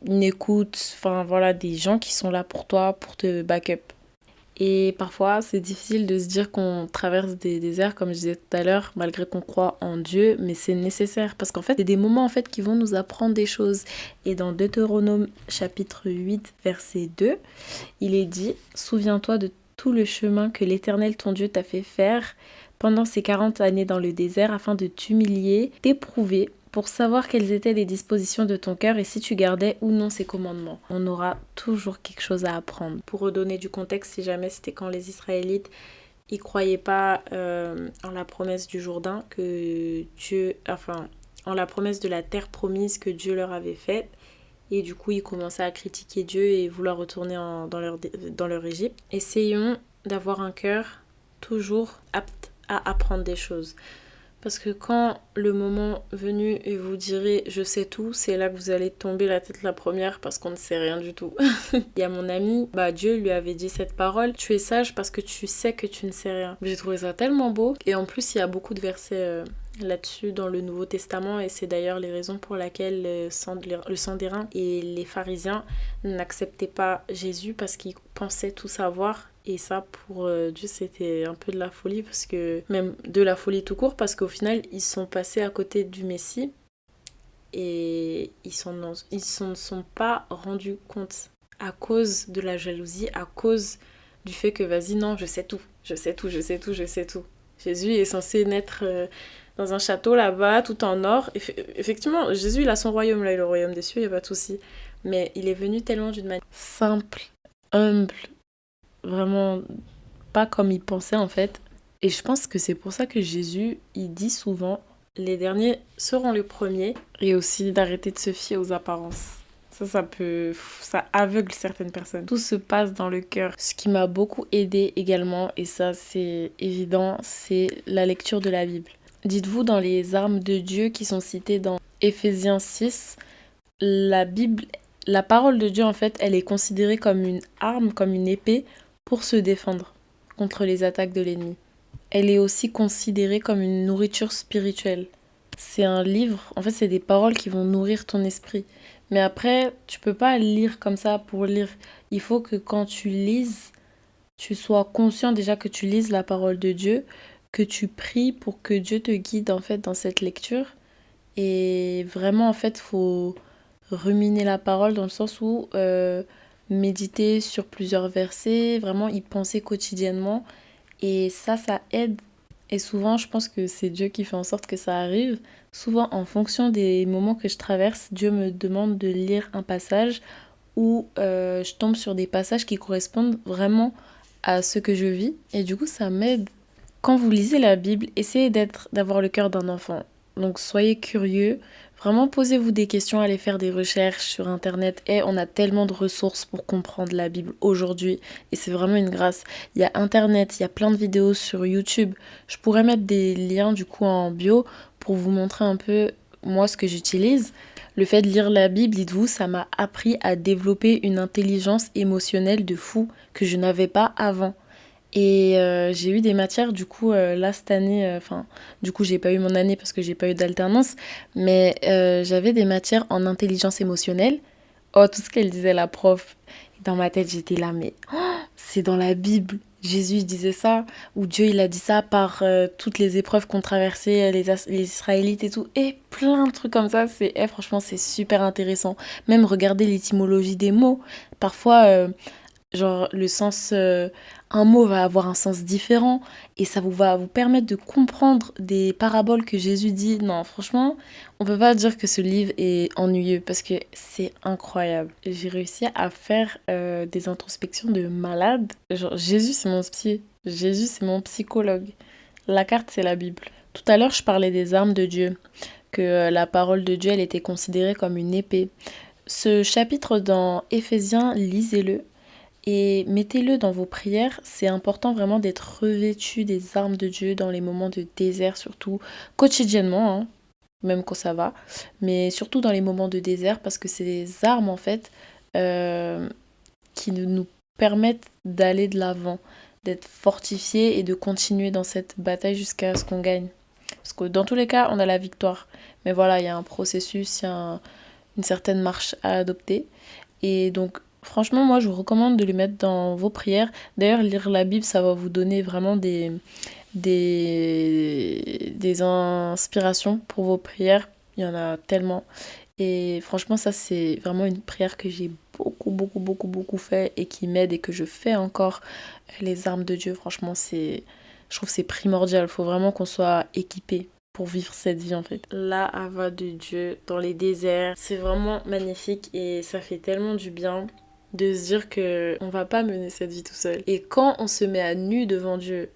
une écoute, enfin voilà, des gens qui sont là pour toi, pour te back up. Et parfois, c'est difficile de se dire qu'on traverse des déserts, comme je disais tout à l'heure, malgré qu'on croit en Dieu, mais c'est nécessaire parce qu'en fait, c'est des moments en fait qui vont nous apprendre des choses. Et dans Deutéronome chapitre 8, verset 2, il est dit: Souviens-toi de tout le chemin que l'Éternel ton Dieu t'a fait faire pendant ces 40 années dans le désert afin de t'humilier, t'éprouver pour savoir quelles étaient les dispositions de ton cœur et si tu gardais ou non ses commandements. On aura toujours quelque chose à apprendre. Pour redonner du contexte, si jamais c'était quand les Israélites ils croyaient pas en la promesse du Jourdain que Dieu, enfin en la promesse de la terre promise que Dieu leur avait faite. Et du coup, ils commençaient à critiquer Dieu et vouloir retourner dans leur Égypte. Essayons d'avoir un cœur toujours apte à apprendre des choses. Parce que quand le moment venu et vous direz je sais tout, c'est là que vous allez tomber la tête la première parce qu'on ne sait rien du tout. Il y a mon ami, Dieu lui avait dit cette parole: tu es sage parce que tu sais que tu ne sais rien. J'ai trouvé ça tellement beau. Et en plus, il y a beaucoup de versets là-dessus dans le Nouveau Testament et c'est d'ailleurs les raisons pour lesquelles le Sanhédrin et les pharisiens n'acceptaient pas Jésus parce qu'ils pensaient tout savoir. Et ça, pour Dieu, c'était un peu de la folie, parce que même de la folie tout court, parce qu'au final, ils sont passés à côté du Messie et ils s'en sont pas rendus compte à cause de la jalousie, à cause du fait que vas-y, non, je sais tout, je sais tout, je sais tout, je sais tout. Jésus est censé naître dans un château là-bas, tout en or. Effectivement, Jésus, il a son royaume là, le royaume des cieux, il n'y a pas de souci. Mais il est venu tellement d'une manière simple, humble, vraiment pas comme il pensait en fait. Et je pense que c'est pour ça que Jésus, il dit souvent: les derniers seront les premiers. Et aussi d'arrêter de se fier aux apparences. Ça aveugle certaines personnes. Tout se passe dans le cœur. Ce qui m'a beaucoup aidé également, et ça c'est évident, c'est la lecture de la Bible. Dites-vous, dans les armes de Dieu qui sont citées dans Éphésiens 6, la Bible, la parole de Dieu en fait, elle est considérée comme une arme, comme une épée pour se défendre contre les attaques de l'ennemi. Elle est aussi considérée comme une nourriture spirituelle. C'est un livre, en fait c'est des paroles qui vont nourrir ton esprit. Mais après, tu peux pas lire comme ça pour lire. Il faut que quand tu lises, tu sois conscient déjà que tu lises la parole de Dieu, que tu pries pour que Dieu te guide en fait dans cette lecture. Et vraiment en fait, faut ruminer la parole dans le sens où méditer sur plusieurs versets, vraiment y penser quotidiennement. Et ça aide Et souvent, je pense que c'est Dieu qui fait en sorte que ça arrive. Souvent, en fonction des moments que je traverse, Dieu me demande de lire un passage où je tombe sur des passages qui correspondent vraiment à ce que je vis. Et du coup, ça m'aide. Quand vous lisez la Bible, essayez d'avoir le cœur d'un enfant. Donc soyez curieux, vraiment posez-vous des questions, allez faire des recherches sur Internet. Et on a tellement de ressources pour comprendre la Bible aujourd'hui et c'est vraiment une grâce. Il y a Internet, il y a plein de vidéos sur YouTube. Je pourrais mettre des liens du coup en bio pour vous montrer un peu moi ce que j'utilise. Le fait de lire la Bible, dites-vous, ça m'a appris à développer une intelligence émotionnelle de fou que je n'avais pas avant. Et j'ai eu des matières, du coup, là, cette année, enfin, du coup, j'ai pas eu mon année parce que j'ai pas eu d'alternance, mais j'avais des matières en intelligence émotionnelle. Oh, tout ce qu'elle disait, la prof. Dans ma tête, j'étais là, mais oh, c'est dans la Bible. Jésus il disait ça, ou Dieu il a dit ça par toutes les épreuves qu'ont traversées les Israélites et tout. Et plein de trucs comme ça, franchement, c'est super intéressant. Même regarder l'étymologie des mots. Parfois, genre le sens, un mot va avoir un sens différent et ça va vous permettre de comprendre des paraboles que Jésus dit. Non, franchement, on peut pas dire que ce livre est ennuyeux parce que c'est incroyable. J'ai réussi à faire des introspections de malade. Genre Jésus c'est mon psy, Jésus c'est mon psychologue. La carte c'est la Bible. Tout à l'heure je parlais des armes de Dieu, que la parole de Dieu elle était considérée comme une épée. Ce chapitre dans Éphésiens, lisez-le. Et mettez-le dans vos prières, c'est important vraiment d'être revêtu des armes de Dieu dans les moments de désert, surtout quotidiennement, hein, même quand ça va, mais surtout dans les moments de désert parce que c'est des armes en fait euh, qui nous permettent d'aller de l'avant, d'être fortifiés et de continuer dans cette bataille jusqu'à ce qu'on gagne. Parce que dans tous les cas, on a la victoire. Mais voilà, il y a un processus, il y a une certaine marche à adopter. Et donc, franchement, moi, je vous recommande de les mettre dans vos prières. D'ailleurs, lire la Bible, ça va vous donner vraiment des inspirations pour vos prières. Il y en a tellement. Et franchement, ça, c'est vraiment une prière que j'ai beaucoup fait et qui m'aide et que je fais encore. Les armes de Dieu, franchement, je trouve que c'est primordial. Il faut vraiment qu'on soit équipé pour vivre cette vie en fait. La hava de Dieu dans les déserts, c'est vraiment magnifique et ça fait tellement du bien de se dire que on va pas mener cette vie tout seul. Et quand on se met à nu devant Dieu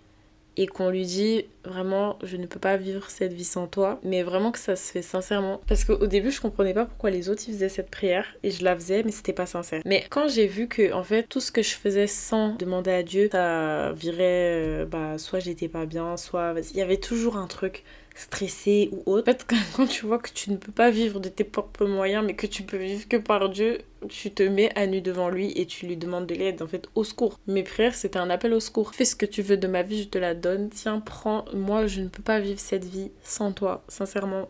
et qu'on lui dit vraiment je ne peux pas vivre cette vie sans toi, mais vraiment que ça se fait sincèrement, parce qu'au début je comprenais pas pourquoi les autres ils faisaient cette prière et je la faisais mais c'était pas sincère. Mais quand j'ai vu que en fait tout ce que je faisais sans demander à Dieu ça virait soit j'étais pas bien, soit il y avait toujours un truc stressé ou autre. En fait, quand tu vois que tu ne peux pas vivre de tes propres moyens, mais que tu peux vivre que par Dieu, tu te mets à nu devant lui et tu lui demandes de l'aide, en fait, au secours. Mes prières, c'était un appel au secours. Fais ce que tu veux de ma vie, je te la donne. Tiens, prends, moi, je ne peux pas vivre cette vie sans toi, sincèrement.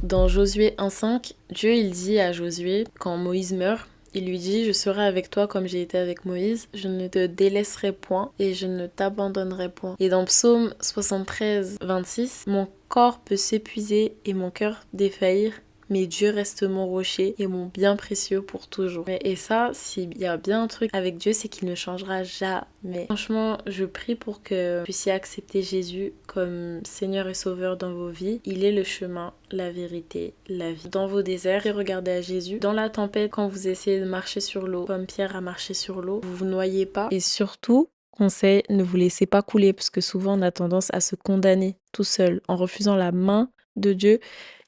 Dans Josué 1,5, Dieu, il dit à Josué, quand Moïse meurt, il lui dit « Je serai avec toi comme j'ai été avec Moïse, je ne te délaisserai point et je ne t'abandonnerai point. » Et dans Psaume 73, 26, « Mon corps peut s'épuiser et mon cœur défaillir, mais Dieu reste mon rocher et mon bien précieux pour toujours. » Et ça, s'il y a bien un truc avec Dieu, c'est qu'il ne changera jamais. Franchement, je prie pour que vous puissiez accepter Jésus comme Seigneur et Sauveur dans vos vies. Il est le chemin, la vérité, la vie. Dans vos déserts, regardez à Jésus. Dans la tempête, quand vous essayez de marcher sur l'eau, comme Pierre a marché sur l'eau, vous vous noyez pas. Et surtout, conseil, ne vous laissez pas couler parce que souvent on a tendance à se condamner tout seul en refusant la main de Dieu.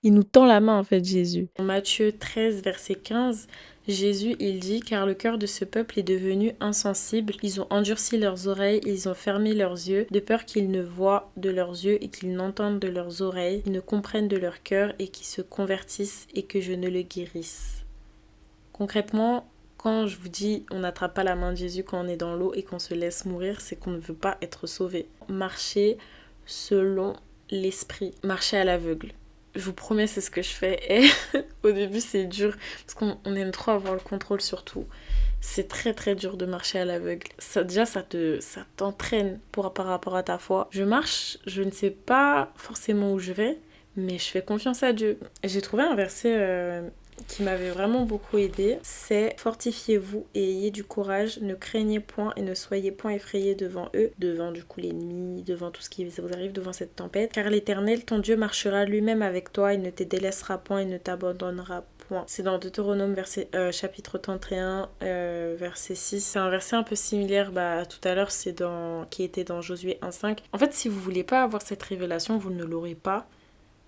Il nous tend la main en fait Jésus. En Matthieu 13 verset 15, Jésus il dit « Car le cœur de ce peuple est devenu insensible, ils ont endurci leurs oreilles, ils ont fermé leurs yeux, de peur qu'ils ne voient de leurs yeux et qu'ils n'entendent de leurs oreilles, qu'ils ne comprennent de leur cœur et qu'ils se convertissent et que je ne le guérisse. » Concrètement, quand je vous dis on n'attrape pas la main de Jésus quand on est dans l'eau et qu'on se laisse mourir, c'est qu'on ne veut pas être sauvé. Marcher selon l'esprit, marcher à l'aveugle. Je vous promets, c'est ce que je fais. Et au début, c'est dur parce qu'on aime trop avoir le contrôle sur tout. C'est très dur de marcher à l'aveugle. Ça t'entraîne par rapport à ta foi. Je marche, je ne sais pas forcément où je vais, mais je fais confiance à Dieu. J'ai trouvé un verset qui m'avait vraiment beaucoup aidé, c'est fortifiez-vous et ayez du courage, ne craignez point et ne soyez point effrayés devant eux, devant du coup l'ennemi, devant tout ce qui vous arrive, devant cette tempête, car l'Éternel, ton Dieu, marchera lui-même avec toi, il ne te délaissera point, il ne t'abandonnera point. C'est dans Deutéronome chapitre 31, verset 6. C'est un verset un peu similaire tout à l'heure, qui était dans Josué 1,5. En fait, si vous voulez pas avoir cette révélation, vous ne l'aurez pas.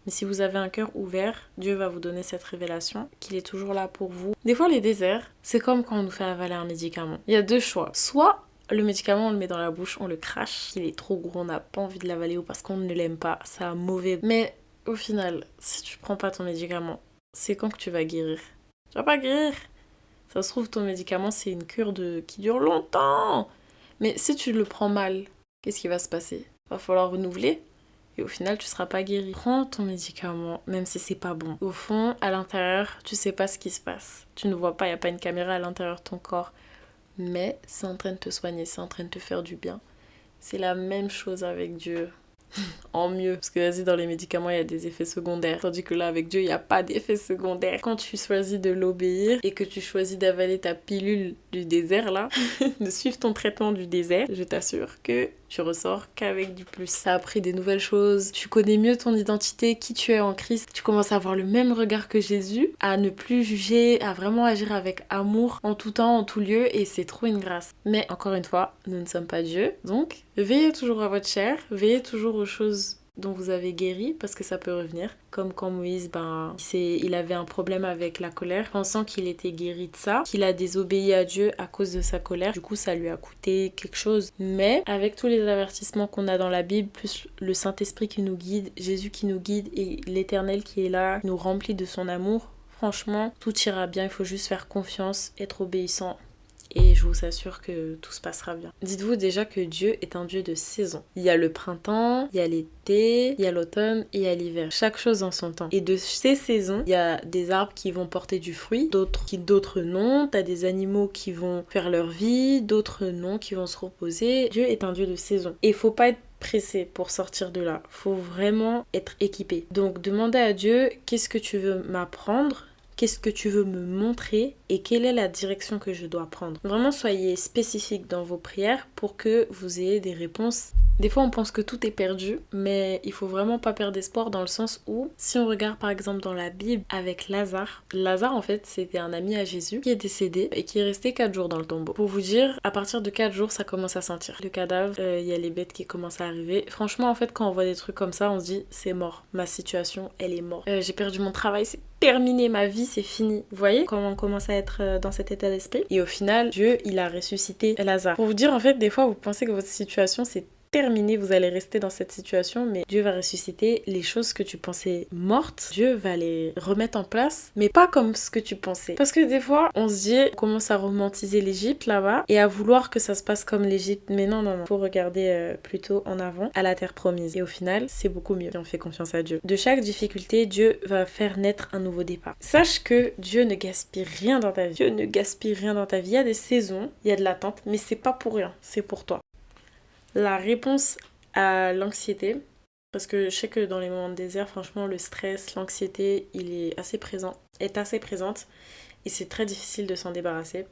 Mais si vous avez un cœur ouvert, Dieu va vous donner cette révélation, qu'il est toujours là pour vous. Des fois, les déserts, c'est comme quand on nous fait avaler un médicament. Il y a deux choix. Soit le médicament, on le met dans la bouche, on le crache, il est trop gros, on n'a pas envie de l'avaler ou parce qu'on ne l'aime pas, ça a mauvais. Mais au final, si tu prends pas ton médicament, c'est quand que tu vas guérir? Tu vas pas guérir. Ça se trouve, ton médicament, c'est une cure qui dure longtemps. Mais si tu le prends mal, qu'est-ce qui va se passer? Va falloir renouveler. Et au final, tu seras pas guéri. Prends ton médicament, même si c'est pas bon. Au fond, à l'intérieur, tu sais pas ce qui se passe. Tu ne vois pas, il n'y a pas une caméra à l'intérieur de ton corps. Mais c'est en train de te soigner, c'est en train de te faire du bien. C'est la même chose avec Dieu. En mieux. Parce que vas-y, dans les médicaments, il y a des effets secondaires. Tandis que là, avec Dieu, il n'y a pas d'effets secondaires. Quand tu choisis de l'obéir et que tu choisis d'avaler ta pilule du désert, là, de suivre ton traitement du désert, je t'assure que tu ressors qu'avec du plus. Ça a appris des nouvelles choses. Tu connais mieux ton identité, qui tu es en Christ. Tu commences à avoir le même regard que Jésus, à ne plus juger, à vraiment agir avec amour en tout temps, en tout lieu. Et c'est trop une grâce. Mais encore une fois, nous ne sommes pas Dieu. Donc, veillez toujours à votre chair. Veillez toujours aux choses dont vous avez guéri, parce que ça peut revenir. Comme quand Moïse, il avait un problème avec la colère, pensant qu'il était guéri de ça, qu'il a désobéi à Dieu à cause de sa colère. Du coup, ça lui a coûté quelque chose. Mais avec tous les avertissements qu'on a dans la Bible, plus le Saint-Esprit qui nous guide, Jésus qui nous guide et l'Éternel qui est là, nous remplit de son amour, franchement, tout ira bien. Il faut juste faire confiance, être obéissant. Et je vous assure que tout se passera bien. Dites-vous déjà que Dieu est un Dieu de saison. Il y a le printemps, il y a l'été, il y a l'automne et il y a l'hiver. Chaque chose en son temps. Et de ces saisons, il y a des arbres qui vont porter du fruit, d'autres non. T'as des animaux qui vont faire leur vie, d'autres non, qui vont se reposer. Dieu est un Dieu de saison. Et il faut pas être pressé pour sortir de là. Faut vraiment être équipé. Donc demandez à Dieu, qu'est-ce que tu veux m'apprendre ? Qu'est-ce que tu veux me montrer et quelle est la direction que je dois prendre. Vraiment, soyez spécifique dans vos prières pour que vous ayez des réponses. Des fois, on pense que tout est perdu, mais il faut vraiment pas perdre espoir dans le sens où, si on regarde par exemple dans la Bible avec Lazare, en fait, c'était un ami à Jésus qui est décédé et qui est resté 4 jours dans le tombeau. Pour vous dire, à partir de 4 jours, ça commence à sentir. Le cadavre, il y a les bêtes qui commencent à arriver. Franchement, en fait, quand on voit des trucs comme ça, on se dit, c'est mort. Ma situation, elle est morte. J'ai perdu mon travail, c'est terminé, ma vie, c'est fini. Vous voyez comment on commence à être dans cet état d'esprit? Et au final, Dieu, il a ressuscité Lazare. Pour vous dire, en fait, des fois, vous pensez que votre situation, c'est terminé, vous allez rester dans cette situation, mais Dieu va ressusciter les choses que tu pensais mortes. Dieu va les remettre en place, mais pas comme ce que tu pensais. Parce que des fois, on se dit, on commence à romantiser l'Égypte là-bas et à vouloir que ça se passe comme l'Égypte. Mais non. Faut regarder plutôt en avant à la terre promise. Et au final, c'est beaucoup mieux si on fait confiance à Dieu. De chaque difficulté, Dieu va faire naître un nouveau départ. Sache que Dieu ne gaspille rien dans ta vie. Dieu ne gaspille rien dans ta vie. Il y a des saisons, il y a de l'attente, mais c'est pas pour rien, c'est pour toi. La réponse à l'anxiété, parce que je sais que dans les moments de désert, franchement, le stress, l'anxiété, est assez présente et c'est très difficile de s'en débarrasser.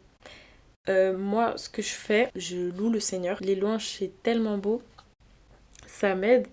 Moi, ce que je fais, je loue le Seigneur. Les louanges, c'est tellement beau, ça m'aide.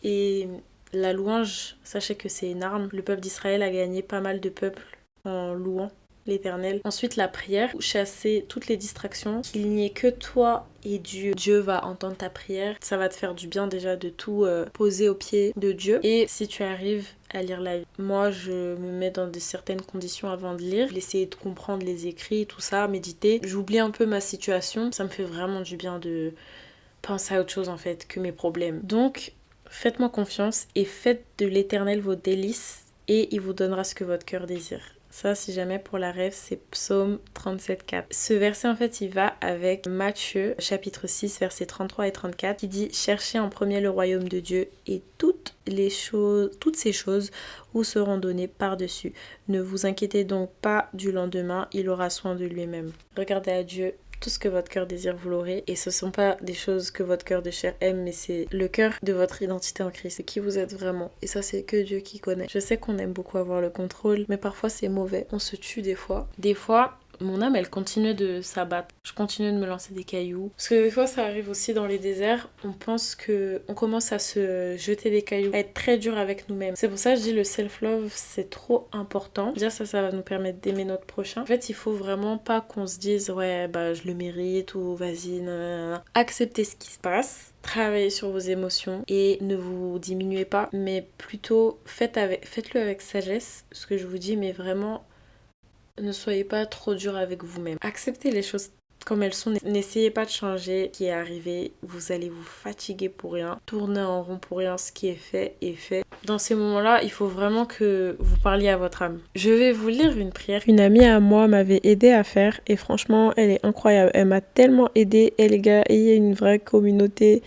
Et la louange, sachez que c'est une arme. Le peuple d'Israël a gagné pas mal de peuples en louant l'Éternel. Ensuite, la prière, chasser toutes les distractions, qu'il n'y ait que toi et Dieu. Dieu va entendre ta prière. Ça va te faire du bien déjà de tout poser aux pieds de Dieu. Et si tu arrives à lire la Bible, moi je me mets dans certaines conditions avant de lire, essayer de comprendre les écrits, tout ça, méditer. J'oublie un peu ma situation. Ça me fait vraiment du bien de penser à autre chose en fait que mes problèmes. Donc, faites-moi confiance et faites de l'Éternel vos délices et il vous donnera ce que votre cœur désire. Ça, si jamais pour la rêve, c'est Psaume 37,4. Ce verset, en fait, il va avec Matthieu, chapitre 6, versets 33 et 34, qui dit « Cherchez en premier le royaume de Dieu et toutes ces choses vous seront données par-dessus. Ne vous inquiétez donc pas du lendemain, il aura soin de lui-même. » Regardez à Dieu, tout ce que votre cœur désire, vous l'aurez. Et ce sont pas des choses que votre cœur de chair aime, mais c'est le cœur de votre identité en Christ. C'est qui vous êtes vraiment. Et ça, c'est que Dieu qui connaît. Je sais qu'on aime beaucoup avoir le contrôle, mais parfois c'est mauvais. On se tue des fois. Des fois, mon âme, elle continue de s'abattre. Je continue de me lancer des cailloux. Parce que des fois, ça arrive aussi dans les déserts. On pense que on commence à se jeter des cailloux, à être très dur avec nous-mêmes. C'est pour ça que je dis le self-love, c'est trop important. Déjà, ça va nous permettre d'aimer notre prochain. En fait, il faut vraiment pas qu'on se dise, ouais, bah, je le mérite ou vas-y, nanana. Acceptez ce qui se passe. Travaillez sur vos émotions et ne vous diminuez pas, mais plutôt faites-le avec sagesse, ce que je vous dis, mais vraiment, ne soyez pas trop dur avec vous-même. Acceptez les choses comme elles sont. N'essayez pas de changer ce qui est arrivé. Vous allez vous fatiguer pour rien. Tourner en rond pour rien. Ce qui est fait est fait. Dans ces moments-là, il faut vraiment que vous parliez à votre âme. Je vais vous lire une prière qu'une amie à moi m'avait aidé à faire. Et franchement, elle est incroyable. Elle m'a tellement aidée. Et les gars, ayez une vraie communauté.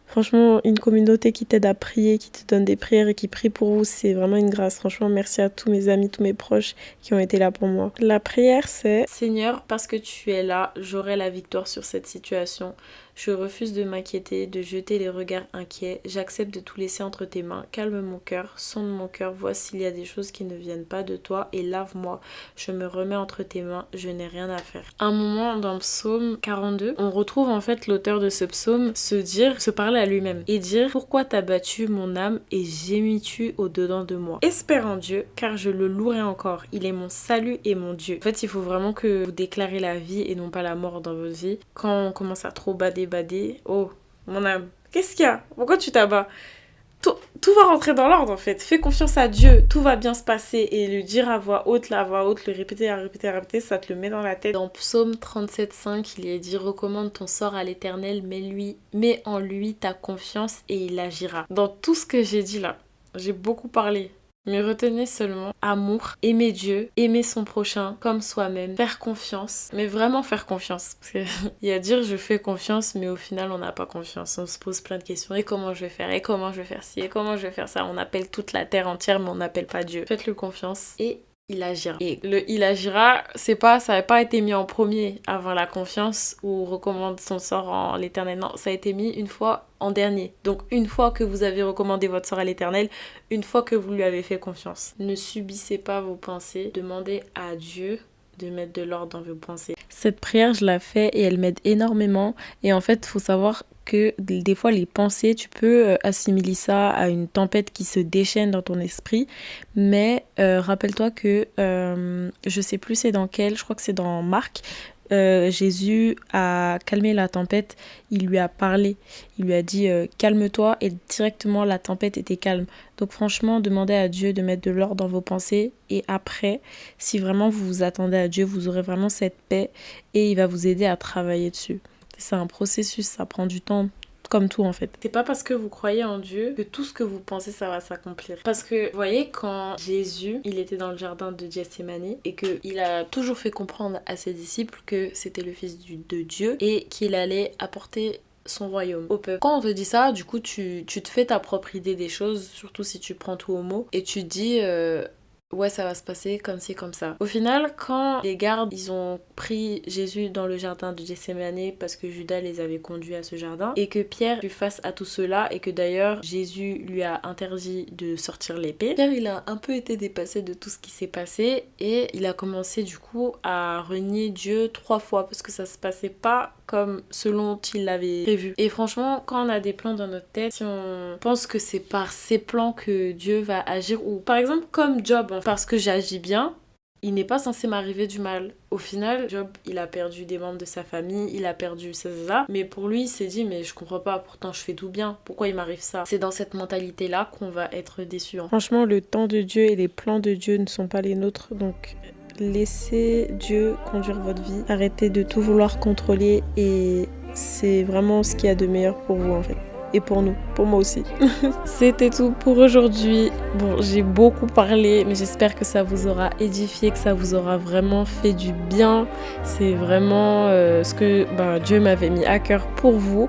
Franchement, une communauté qui t'aide à prier, qui te donne des prières et qui prie pour vous, c'est vraiment une grâce. Franchement, merci à tous mes amis, tous mes proches qui ont été là pour moi. La prière, c'est: Seigneur, parce que tu es là, j'aurai la victoire sur cette situation. Je refuse de m'inquiéter, de jeter les regards inquiets. J'accepte de tout laisser entre tes mains. Calme mon cœur, sonde mon cœur, vois s'il y a des choses qui ne viennent pas de toi et lave-moi. Je me remets entre tes mains, je n'ai rien à faire. Un moment dans le psaume 42, on retrouve en fait l'auteur de ce psaume se parler à lui-même et dire: pourquoi t'as battu mon âme et gémis-tu au-dedans de moi? Espère en Dieu, car je le louerai encore. Il est mon salut et mon Dieu. En fait, il faut vraiment que vous déclarez la vie et non pas la mort dans votre vie. Quand on commence à trop bader, oh mon âme, qu'est-ce qu'il y a? Pourquoi tu t'abats? Tout va rentrer dans l'ordre en fait. Fais confiance à Dieu, tout va bien se passer. Et le dire à voix haute, le répéter, ça te le met dans la tête. Dans Psaume 37,5, il est dit: recommande ton sort à l'Éternel, mets en lui ta confiance et il agira. Dans tout ce que j'ai dit là, j'ai beaucoup parlé. Mais retenez seulement amour, aimer Dieu, aimer son prochain comme soi-même, faire confiance, mais vraiment faire confiance. Parce qu'il y a dire je fais confiance, mais au final on n'a pas confiance. On se pose plein de questions. Et comment je vais faire? Et comment je vais faire ci? Et comment je vais faire ça? On appelle toute la terre entière, mais on n'appelle pas Dieu. Faites-le confiance et il agira. Et le il agira, ça n'avait pas été mis en premier avant la confiance ou recommande son sort en l'Éternel. Non, ça a été mis une fois en dernier. Donc une fois que vous avez recommandé votre sort à l'Éternel, une fois que vous lui avez fait confiance. Ne subissez pas vos pensées, demandez à Dieu de mettre de l'ordre dans vos pensées. Cette prière, je la fais et elle m'aide énormément. Et en fait, il faut savoir que des fois, les pensées, tu peux assimiler ça à une tempête qui se déchaîne dans ton esprit. Mais rappelle-toi que, je sais plus c'est dans quel, je crois que c'est dans Marc, Jésus a calmé la tempête, il lui a parlé, il lui a dit calme-toi et directement la tempête était calme. Donc franchement, demandez à Dieu de mettre de l'ordre dans vos pensées et après, si vraiment vous vous attendez à Dieu, vous aurez vraiment cette paix et il va vous aider à travailler dessus. C'est un processus, ça prend du temps. Comme tout en fait. C'est pas parce que vous croyez en Dieu que tout ce que vous pensez ça va s'accomplir. Parce que vous voyez quand Jésus il était dans le jardin de Gethsémani et qu'il a toujours fait comprendre à ses disciples que c'était le fils de Dieu et qu'il allait apporter son royaume au peuple. Quand on te dit ça, du coup tu te fais ta propre idée des choses, surtout si tu prends tout au mot et tu te dis ouais, ça va se passer comme ci, comme ça. Au final, quand les gardes, ils ont pris Jésus dans le jardin de Gethsémani parce que Judas les avait conduits à ce jardin et que Pierre fut face à tout cela et que d'ailleurs Jésus lui a interdit de sortir l'épée, Pierre il a un peu été dépassé de tout ce qui s'est passé et il a commencé du coup à renier Dieu 3 fois parce que ça se passait pas comme selon il l'avait prévu. Et franchement, quand on a des plans dans notre tête, si on pense que c'est par ces plans que Dieu va agir, ou par exemple comme Job, parce que j'agis bien, il n'est pas censé m'arriver du mal. Au final, Job, il a perdu des membres de sa famille, il a perdu ça, mais pour lui, il s'est dit, mais je comprends pas, pourtant je fais tout bien, pourquoi il m'arrive ça? C'est dans cette mentalité-là qu'on va être déçu. Franchement, le temps de Dieu et les plans de Dieu ne sont pas les nôtres, donc laissez Dieu conduire votre vie. Arrêtez de tout vouloir contrôler et c'est vraiment ce qu'il y a de meilleur pour vous en fait. et pour nous, pour moi aussi. C'était tout pour aujourd'hui. Bon, j'ai beaucoup parlé, mais j'espère que ça vous aura édifié, que ça vous aura vraiment fait du bien. C'est vraiment ce que Dieu m'avait mis à cœur pour vous.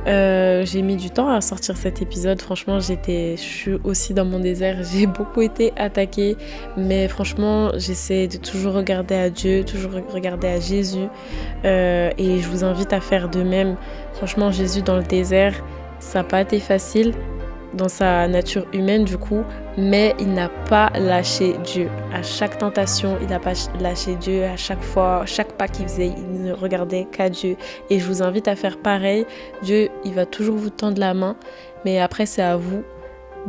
J'ai mis du temps à sortir cet épisode. Franchement, je suis aussi dans mon désert. J'ai beaucoup été attaquée, mais franchement, j'essaie de toujours regarder à Dieu, toujours regarder à Jésus. Et je vous invite à faire de même. Franchement, Jésus dans le désert, ça n'a pas été facile dans sa nature humaine du coup, mais il n'a pas lâché Dieu. À chaque tentation, il n'a pas lâché Dieu. À chaque fois, chaque pas qu'il faisait, il ne regardait qu'à Dieu. Et je vous invite à faire pareil. Dieu, il va toujours vous tendre la main, mais après c'est à vous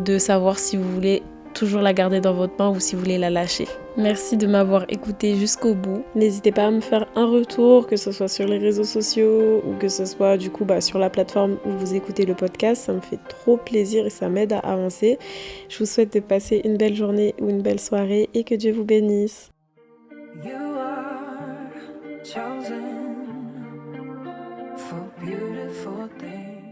de savoir si vous voulez toujours la garder dans votre main ou si vous voulez la lâcher. Merci de m'avoir écouté jusqu'au bout. N'hésitez pas à me faire un retour, que ce soit sur les réseaux sociaux ou que ce soit du coup sur la plateforme où vous écoutez le podcast. Ça me fait trop plaisir et ça m'aide à avancer. Je vous souhaite de passer une belle journée ou une belle soirée et que Dieu vous bénisse. You are chosen for beautiful things.